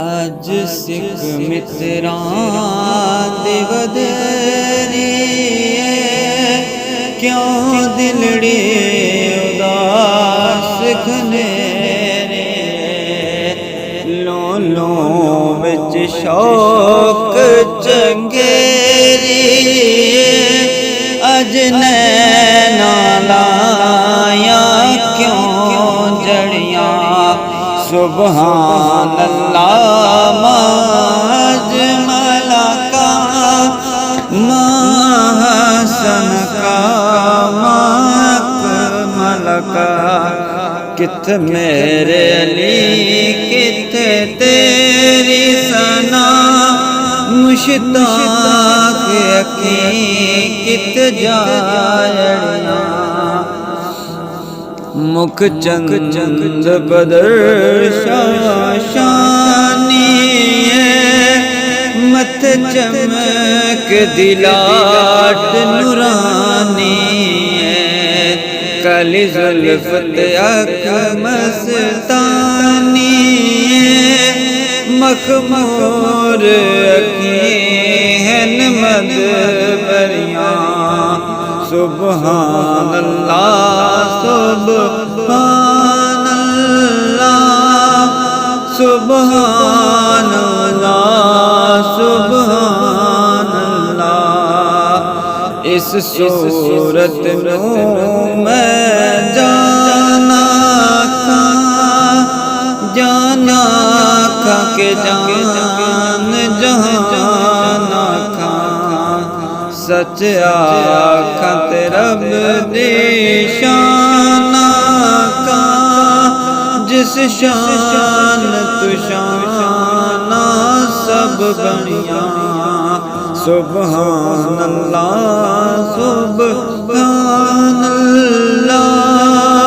अज सिख मित्रां दे वधरी क्यों दिलड़े उदास घनेरे लो लो विच शौक चंगेरी अज नैना लाया क्यों जड़ियां सुबहान अल्लाह माज मलका महसन का मक मलका कित मेरे अली कित तेरी सना मुश्ताक अखी कित जायड़ियां मुख चंद बदर शानी मत चमक दिलाट नूरानी कली जुल्फत अख मस्तानी मखमूर अखी हन मद बरियां सुबहान अल्लाह सुबहान अल्लाह सुबहान अल्लाह सुबहान अल्लाह इस सूरत नूं मैं जाना खा के जान जहाना खा सच आखा ते रब दी शान का जिस शान तू शान सब बनिया सुबहान अल्लाह सुबहान अल्लाह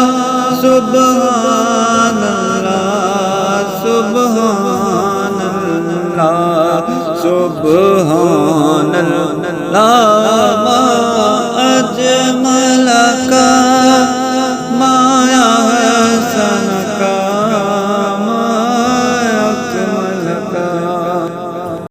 सुबहान अल्लाह सुबहान अल्लाह सुबहान अल्लाह अजमल का